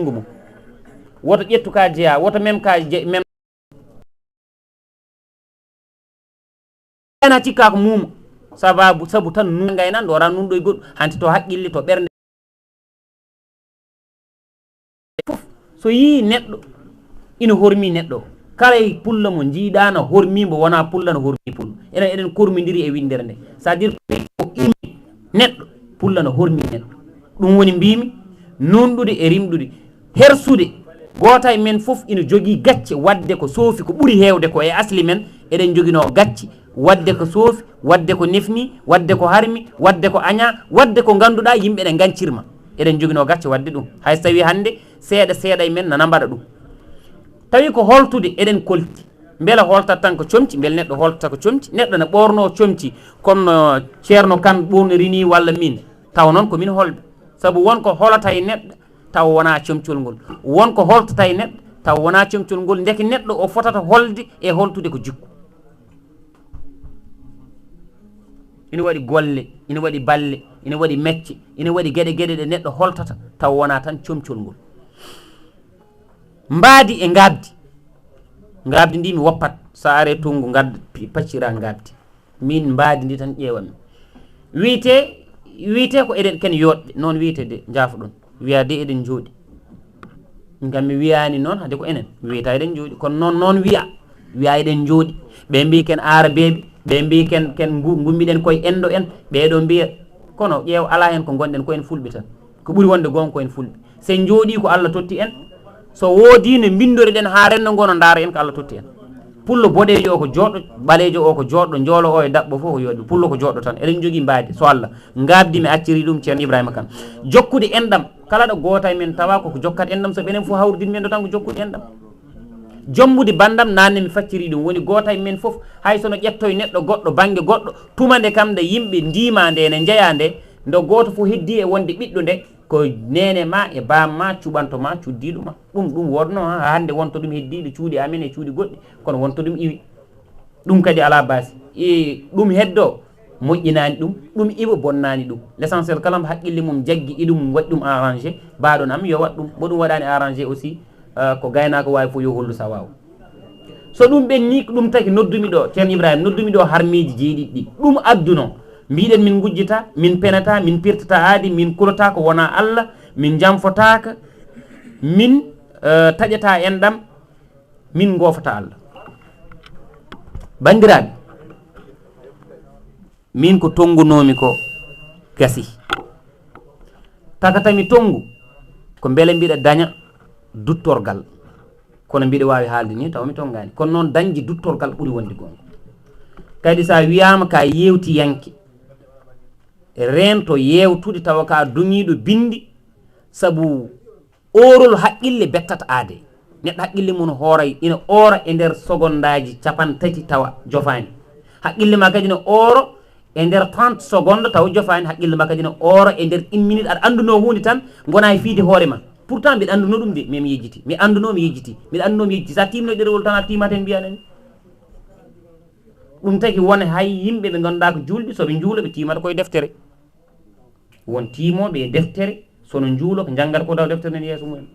mum woto ƴettu ka jeeya woto même ka même ana cikka ko muuma sabu tan nu gaynan ɗo ran nun ɗo e goɗɗo hanti to haqqille to ɓernde fof so yii neɗɗo ina hormi neɗɗo kala pulla mo jiiɗa no hormimo wona pulla no hormi pullo enen eɗen kormidiri e windere nde c'est à dire ko imi neɗɗo pulla no hormi neɗɗo ɗum woni mbimi nunɗude e rimɗude hersude goota e men fof ina jogui gacce wadde ko soofi ko ɓuuri hewde ko e asli men eɗen joguino gacce wadde ko soofi wadde ko nefni wadde ko harmi wadde ko aña wadde ko ganduɗa yimɓe ɗe gancirma eɗen joguino gacce wadde ɗum hay so tawi hande seeɗa seeɗa e men nana mbaɗa ɗum tawi ko holtude eɗen kolti beela holtat tan ko comci beele neɗɗo holtata ko comci neɗɗo ne ɓorno comci kono ceerno kan ɓurnorini walla min taw noon komin holɓe saabu wonko holata e neɗɗo taw wona comcol ngol wonko holtata e neɗɗo taw wona comcol ngol ndeke neɗɗo o fotata holde e holtude ko jikku ina waɗi golle ina waɗi balle ina waɗi mecce ina waɗi gueɗe ɗe neɗɗo holtata taw wona tan comcol ngol mbaadi e ngabdi ndi mi woppat sa are tungu gadda paccira ngabdi min mbaadi ndi tan ƴeewami wiite ko eɗen ken yoɗɓe noon wiite de jaafoɗon wiya de eɗen jooɗi ngam mi wiyani noon hade ko enen wiyata eɗen jooɗi kono noon wiya eɗen jooɗi ɓe mbi ken arabeɓe ɓe mbi ken gummiɗen koye endo en ɓeɗo mbiya kono ƴeew ala hen ko gonɗen koyen fulɓe tan ko ɓuuri wonde gonga koyen fulɓe sen jooɗi ko Allah totti en so woodi no bindori ɗen ha rendo ngono daara en ko Allah totti en pullo boɗejo o ko joɗɗo ɓalejo o ko joɗɗo joolo o e dabɓo fof ko yoɗi pullo ko joɗɗo tan eɗen jogui mbaadi so Allah ngabdi mi acciri ɗum ceerno Ibrahima Kane jokkude enɗam kala ɗo goota e men tawa koko jokkat enɗam so ɓenen fof hawridin men ɗo tan ko jokkude enɗam jommude bandam nanne mi facciri ɗum woni goota e men fof hay sono ƴettoye neɗɗo goɗɗo banggue goɗɗo tumande kam nde yimɓe ndima nde ne jeeya nde ndo goto fof heddi e wonde ɓiɗɗo nde ko nene ma e bamma cuɓanto ma cuddiɗo ma ɗum wonno ha hande wonto ɗum heddiɗo cuuɗi amen e cuuɗi goɗɗi kono wonto ɗum iwi ɗum kadi ala basi ɗum heddo moƴƴinani ɗum iwa bonnani ɗum l' essentiel kala haqqille mum jaggi iɗum waɗi ɗum arrangé mbaɗon am yo wat ɗum bo ɗum waɗani arrangé aussi ko gaynako wawi fof yo hollu sa wawa so ɗum ɓenni ko ɗum taki noddumi ɗo ceerno Ibrahima noddumi ɗo harmiji jeeɗiɗi ɗi ɗum adduno mbiɗen min gujjita min penata min pirtata aadi min kulata ko wona Allah min jamfotaka min taƴata enɗam min gofata Allah bandiraɓe min ko tongunomi ko gasi takatami tongu ko beele mbiɗa daña duttorgal kono mbiɗa wawi haalde ni taw mi tongani kono noon dañde duttorgal ɓuuri wonde gonga kadi sa wiyama ka yewti yanke rento yewtude tawa ka duŋiɗo bindi saabu orol haqqille bettata aade neɗɗo haqqille mum hooray ina ora e nder secondaji capantati tawa jofani haqqille ma kadi ne oro e nder 30 secondes tawa jofani haqqille ma kadi ne oro e nder 1 minute aɗa anduno hunde tan gona e fiide hoore ma pourtant mbiɗa anduno ɗum de mais mi yejjiti mi anduno mi yejjiti sa timno ɗerewol tan a timaten mbiyanen ɗum taki wona hay yimɓe ɓe ganduɗa ko julɓe soɓe juula ɓe timata koye deftere won timoɓe e deftere sono juulo ko janggata ko daw deftere nen yeeso mumen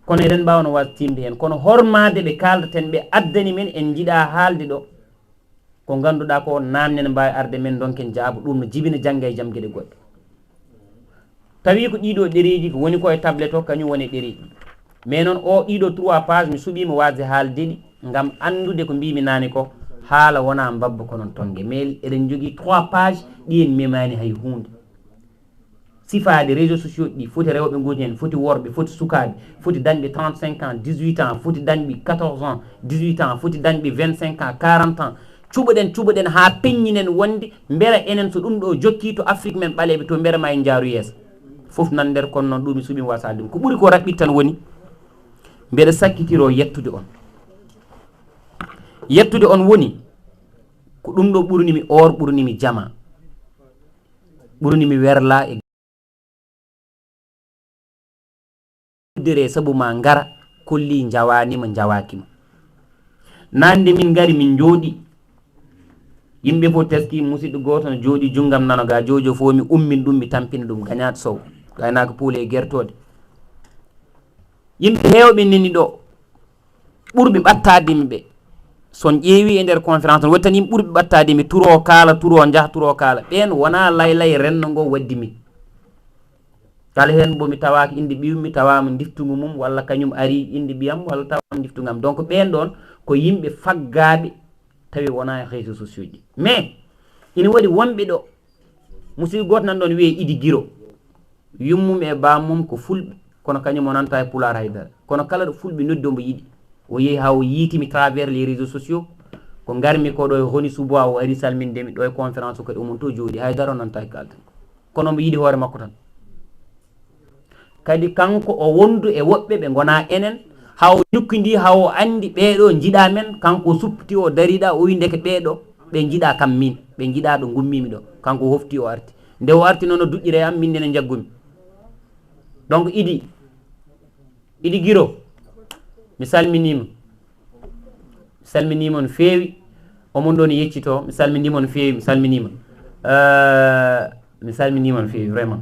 kono eɗen mbawno was timde hen kono hormade ɓe kaldaten ɓe addani men en jiiɗa haalde ɗo ko ganduɗa ko namnen mbawi arde men donken jaabo ɗum no jibina jangga e jaam gueɗe goɗɗe tawi ko ɗiɗo ɗereji ko woni ko e tablette o kañum woni ɗereji mais noon o ɗiɗo 3 page mi suuɓima wasde haaldeɗi gam andude ko mbimi nani ko haala wona mbabba konon tongue mais eɗen jogui 3 page ɗiyen memani hay hunde sifade réseaux sociaux ɗi foti rewɓe gooni hen foti worɓe foti sukaɓe foti dañɓe 35 ans 18 ans foti dañɓe 14 ans 18 ans foti dañɓe 25 ans 40 ans cuɓoɗen ha peññinen wonde beela enen so ɗum ɗo jokki to Afrique men ɓaleɓe to beela ma en jaaru yeeso foof nan nder kono noon ɗum mi suuɓi wasade ɗum ko ɓuuri ko raɓɓit tan woni mbeɗa sakkitiro yettude on woni ko ɗum ɗo ɓurnimi ɓurnimi jama ɓurnimi werla e dere sabu ma ngara kolli jawanima jawakima nande min gari min jooɗi yimɓe fof teski musidɗo goto no jooɗi junggam nano ga jojo fo mi ummin ɗum mi tampina ɗum gañato sow gaynaka puule e gertode yimɓe heewɓe neni ɗo ɓurɓe ɓattadimi ɓe son ƴeewi e nder conférence on wottani yimɓe ɓurɓe ɓattadimi turo kaala turo jaaha turo kaala ɓen wona laylay renno ngo waddimi kala hen bomi tawaki inde ɓiwmi tawama diftugu mum walla kañum ari inde ɓiyam walla tawama diftugam donc ɓen ɗon ko yimɓe faggaɓe tawi wona e réseaux sociaux ɗi mais ina waɗi wonɓe ɗo musidɗo goto nan ɗon wiye Idi Guiro yummum e bammum ko fulɓe kono kañum o nanta e Pulaar haydara kono kala ɗo fulɓe noddi omo yiiɗi o yeehi ha o yiitimi travers les réseaux sociaux ko garmi ko ɗo e honi suboa o ari salmindemi ɗo e conférence o kadi omon to jooɗi haydara o nanta e kalden kono omo yiiɗi hoore makko tan kadi kanko o wondu e woɓɓe ɓe gona enen haw ñukkidi haw andi ɓeɗo jiiɗa men kanko suppiti o dariɗa o wi ndeke ɓeɗo ɓe jiiɗa kam min ɓe jiiɗa ɗo gummimi ɗo kanko hofti o arti nde o arti noon o duƴƴire am min nene jaggumi donc Idi Guiro mi salminima on feewi omon ɗon yeccito mi salminima on feewi mi salminima on feewi vraiment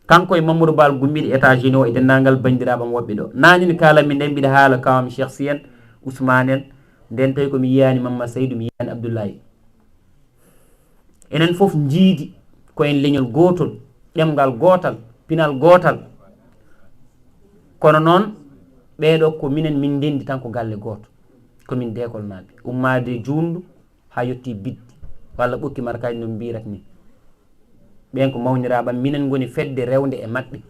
kanko e Mamadou Bal gummiɗo États-Unis o e dendagal bandiraɓam woɓɓe ɗo nanini kalanmi nden mbiɗa haala kawam Cheikh Sy en Ousmane en nden tawi komi yiyani Mamma Seydou mi yiyani Abdoulaye enen foof jiidi koyen leñol gotol ɗemgal gotal pinal gotal kono noon ɓeɗo ko minen min ndendi tan ko galle goto komin dekol naɓe ummade jundu ha yetti biddi walla ɓokki markaji no mbirat ni ɓen ko mawniraɓam minen goni fedde rewde e maɓɓe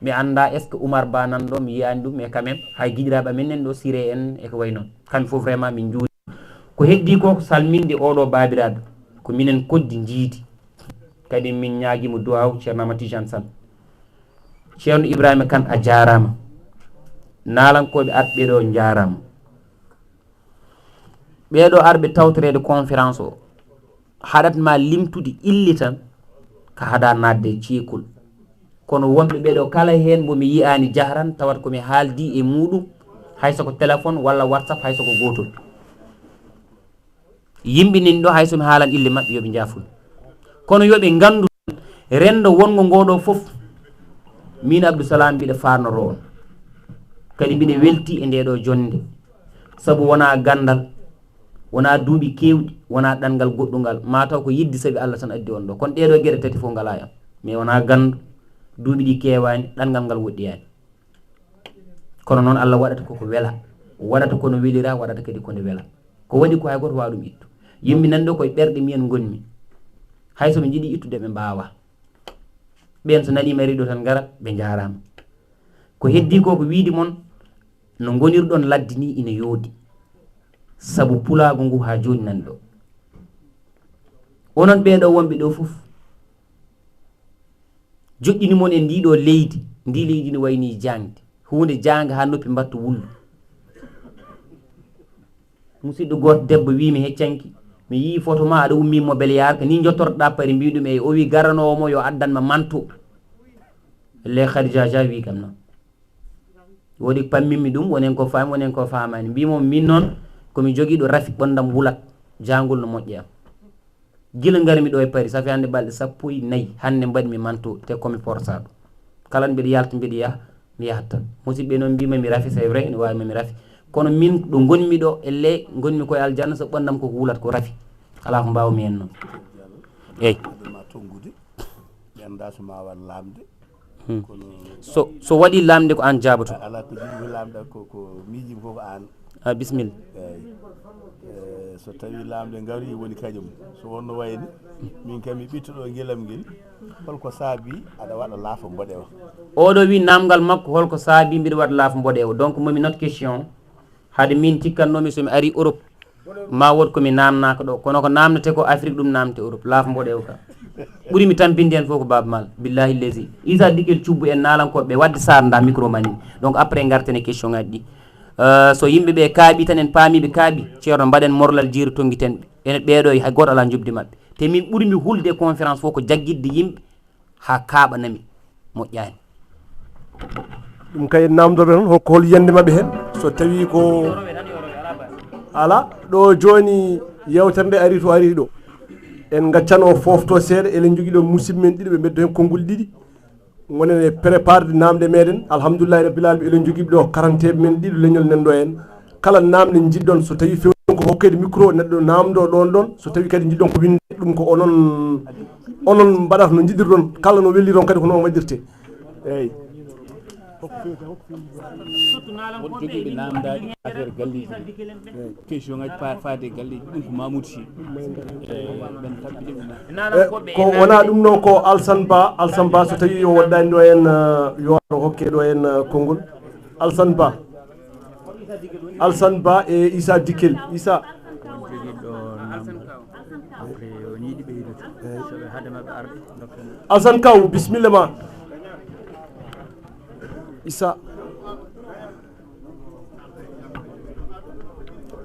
mi anda est ce que Oumar Ba nan ɗo mi yiyani ɗum mais quand même hay guiɗiraɓe minen ɗo Siré en eko way noon kamɓe foof vraiment min juuri ko heddi ko salminde oɗo babiraɗo ko minen koddi jiidi kadi min ñaaguimo duwaw ceerno Amadou Tidiane Sall ceerno Ibrahima Kane a jarama nalankoɓe arɓe ɗo jarama ɓeɗo arɓe tawtorede conférence o haɗatma limtude illi tan ka haada nadde ceekol kono wonɓe ɓeɗo kala hen bomi yiyani jahran tawat komi haaldi e muɗum hayso ko téléphone walla WhatsApp hayso ko gotol yimɓe nin ɗo hayso mi haalan ille mabɓe yoɓe jafun kono yoɓe gandu rendo wongo ngoɗo foof min Abdousalam mbiɗa farnoro on kadi mbiɗa welti e ndeɗo jonde saabu wona gandal wona duuɓi kewɗi wona ɗangal goɗɗungal mataw ko yiddi saabi Allah tan addi on ɗo kono ɗeɗo gueɗe tati fof ngala yam mais wona gandu duuɓi ɗi kewani ɗangal ngal woɗɗiyani kono noon Allah waɗata koko weela waɗata kono welira waɗata kadi kono weela ko waɗi ko hay goto wawa ɗum ittu yimɓe nanɗo koye ɓerɗe miyen gonmi hay soɓe jiiɗi ittude ɓe mbawa ɓen so nanima riɗo tan garat ɓe jarama ko heddi ko ko wiide moon no gonirɗon ladde ni ina yoodi saabu pulago ngu ha joni nan ɗo onon ɓeɗo wonɓe ɗo foof joƴƴini moon e ndiɗo leydi ndi leydi no wayni jangde hunde janga ha noppi mbatto wullu musidɗo goto debbo wi mi heccanki mi yii photo ma aɗa ummi mobile yarka ni jottorɗa pari mbiɗum e o wi garanowomo yo addanma manto le Khadija ja wi kam noon woɗi pammimi ɗum wonen ko faami wonen ko famani mbimo min noon komi joguiɗo rafi ɓondam wulat jangol no moƴƴam gila garmi ɗo e Paris safi hande balɗe 14 hande mbaɗmi manto te komi porsaɗo kala mbiɗa yalta mbiɗa yaha mi yahat tan musidɓe noon mbima mi rafi c'est vrai ene wawima mi rafi kono min ɗo gonmi ɗo elle gonmi koye aljanna so ɓondam koko wulat ko rafi ala ko mbawmi hen noon eyyi so waɗi lamde ko an jabato ala ko jiɗmi lamde ko miijimi koko an bisimilla eyyi so tawi lamde gari woni kañum so wonno wayni min kam mi ɓittuɗo guelam guel holko saabi aɗa waɗa laafa mboɗewa oɗo wi namgal makko holko saabi mbiɗa waɗa laafa mboɗewa donc momi note question haade min cikkannomi somi ari Europe ma wot komi namnaka ɗo kono ko namnete ko Afrique ɗum namte Europe laafa mboɗewa ka ɓuuri mi tampinde hen fof ko Baba Mal billahi lesi isa dikel cubbu en nalankoɓe wadde sarda micro mani donc après gartene question ngaji ɗi so yimɓeɓe kaaɓi tan en paamiɓe kaaɓi ceerno mbaɗen morlal jiiri tonguiten enen ɓeeɗo hay goto ala jubdi mabɓe te min ɓuurimi hulde conférence fof ko jagguidde yimɓe ha kaaɓanami moƴƴani ɗum kay namdoɓe noon holko hol yiyande mabɓe hen so tawi ko ala ɗo joni yewtere nde ari to ari ɗo en gaccano fofto seeɗa eɗen jogui ɗo musidɓe men ɗiɗo ɓe beddo hen konngol ɗiɗi gonen e préparde namde meɗen alhamdoulillahi rabbil alamin eɗen jogui ɗo karanteɓe men ɗiɗo leñol nanɗo hen kala namde jiɗɗon so tawi fewɗon ko hokkede micro neɗɗo namdo ɗon so tawi kadi jiɗɗon ko winde ɗum ko onon mbaɗata no jiɗirɗon kala no welliron kadi ko noon waɗirte eyyi woto joguiɓe namdaɗi affaire galleji question ngaji faade galleji ɗum ko Mamoudou Sy ɓen taɓɓiɗe ko wona ɗum noon ko Alsane Ba so tawi o waɗɗani ɗo hen yo hokke ɗo hen konngol Alsane Ba e Issa Dikkel Issa Alsane Kaw bisimilla ma Issa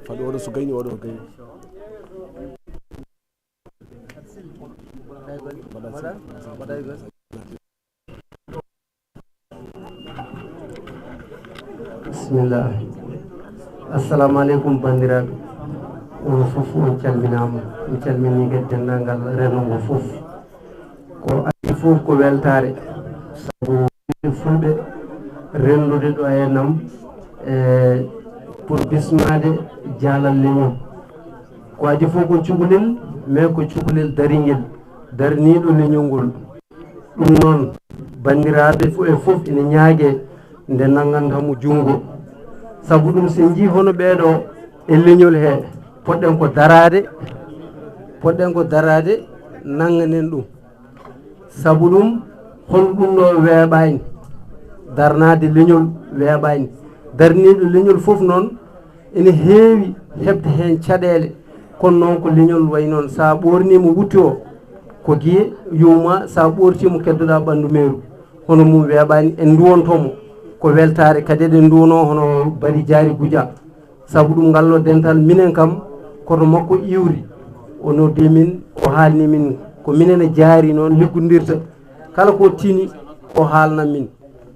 faɗo oɗo so gayni oɗo gayni bismillah assalamu aleykum bandiraɓe on fof on calminama on calmini kadi dendagal rendogo fof ko adi fof ko weltare saabu fulɓe rendude ɗo e nam pour bismade jaalal leñol ko adi fof ko cukalel mais ko cukalel dariguel darniɗo leñol ngol ɗum noon bandiraɓe fo e fof ina ñaague nde nanggantamo junggo saabu ɗum sen jii hono ɓeeɗo e leñol he poɗɗen ko darade nangganen ɗum saabu ɗum hol ɗum ɗo weeɓani darnade leñol weeɓani darniɗo leñol fof noon ene heewi hebde hen caɗele kono noon ko leñol way noon sa ɓornimo wutti o ko guiye yuma sa ɓortimo keddoɗa ɓandu meeru hono mum weeɓani en duwontomo ko weltare kadi eɗen duwono hono Bari Diary Goudia saabu ɗum ngallo dental minen kam koto makko iwri o noddi min o haalni min ko minen e jaari noon liggodirta kala ko tini o haalna min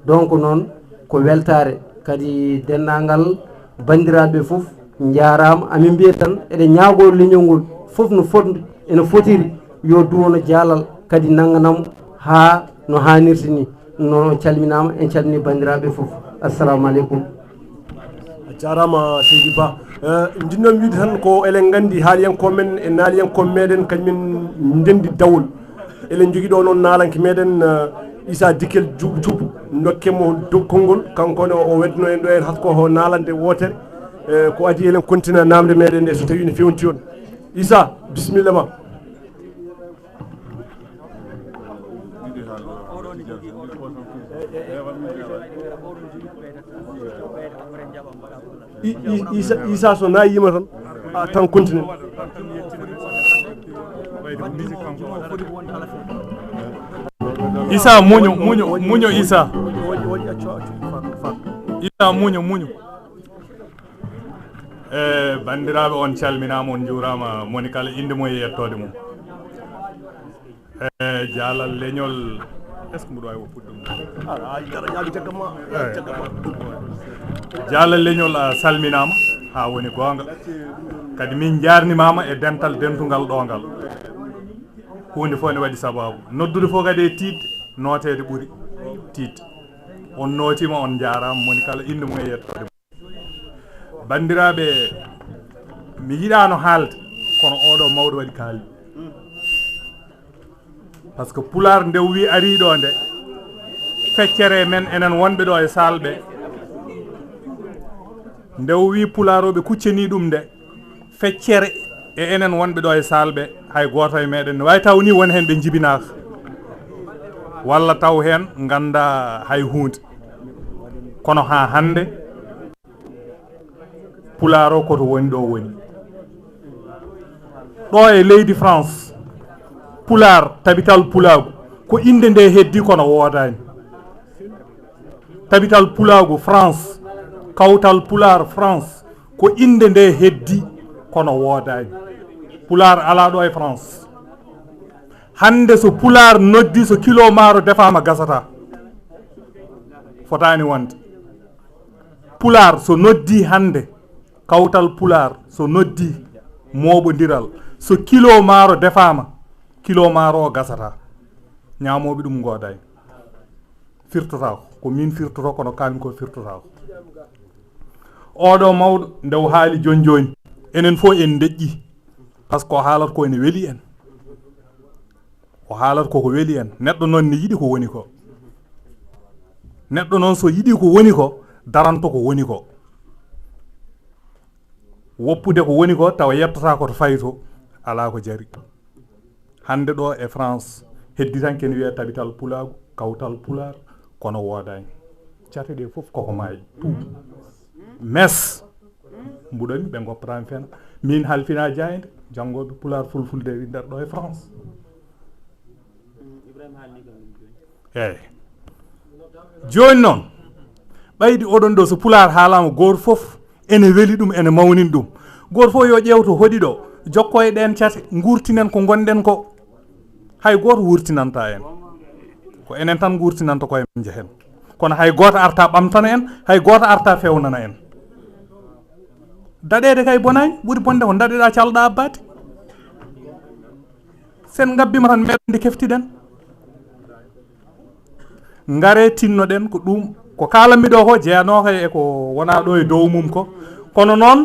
donc noon ko weltare kadi dendagal bandiraɓe fof jarama amin mbiya tan eɗen ñaago leñol ngol fof no foti ene fotiri yo duwono jaalal kadi nangganamo ha no hannirta ni noon calminama en calmini bandiraɓe fof assalamu aleykum a jarama seydi Ba jinnon wiide tan ko eɗen gandi haaliyanko men e naaliyanko meɗen kañumen ndendi dawol eɗen jogui ɗo noon naalanke meɗen Issa Dikkel juuɓo dokkemo konngol kankone o weddino en ɗo en hakko ho naalande wotere ko adi eɗen continue namde meɗen nde so tawi ne fewti on Issa bisimilla ma Issa so nayima tan tan continue Issa muño Issa muño bandiraɓe on calminama on juurama moni kala inde mum e yettode mum jaalal leñol est ce que mboɗo wawi fuɗɗum jaalal leñol a salminama ha woni gonga kadi min jarnimama e dental dentugal ɗo ngal hunde fof ne waɗi sababu noddude fof kadi e tiidde notede ɓuuri tiidde on notima on jarama moni kala inde mum e yettode bandiraɓe mi yiɗano haalde kono oɗo mawɗo waɗi kaali par ce que pular nde wi ari ɗo nde feccere men enen wonɓe ɗo e salɓe nde wi pularoɓe kuccani ɗum nde feccere e enen wonɓe ɗo e salɓe hay goto e meɗen ne wawi taw ni won hen ɓe jibinaka walla taw hen ganda hay hunde kono ha hande pular o koto woni ɗo woni ɗo e leydi France pular tabital pulagu ko inde nde heddi kono wodani tabital pulagu France kawtal pular France ko inde nde heddi kono wodani pular ala ɗo e France hande so pular noddi so kilo maaro defama gasata fotani wonde pular so noddi hande kawtal pular so noddi moɓodiral so kilo maaro defama kilo maaro o gasata ñamoɓe ɗum godani firtotako ko min firtoto kono kalmi ko firtotako oɗo mawɗo ndew haali joni joni enen fof en deƴƴi par ce que o haalata ko ene weeli en o haalata koko weeli en neɗɗo noon ne yiɗi ko woni ko neɗɗo noon so yiɗi ko woni ko daranto ko woni ko woppude ko woni ko tawa yettata ko to fayi to ala ko jari hande ɗo e France heddi tan ken wiye tabital pulagu kawtal pular kono wodani cate ɗe foof koko maayi mes mbuɗoni ɓe goppatami fena min halfina jayde janggoɓe pular fulfulde wi nder ɗo e France eyyi joni noon ɓaydi oɗon ɗo so pular haalama goto foof ene weeli ɗum ene mawnin ɗum goto fof yo ƴewto hoɗi ɗo jokko e ɗen cate gurtinen ko gonɗen ko hay goto wurtinanta en ko enen tan gurtinanta koye men jehen kono hay goto arta ɓamtana en hay goto arta fewnana en daɗede kay bonani ɓuuri bonde ko daɗeɗa calɗa abbade sen gabbima tan meɗde keftiɗen ngare tinnoɗen ko ɗum ko kalanmi ɗo ko jeeyanoka e ko wona ɗo e dow mum ko kono noon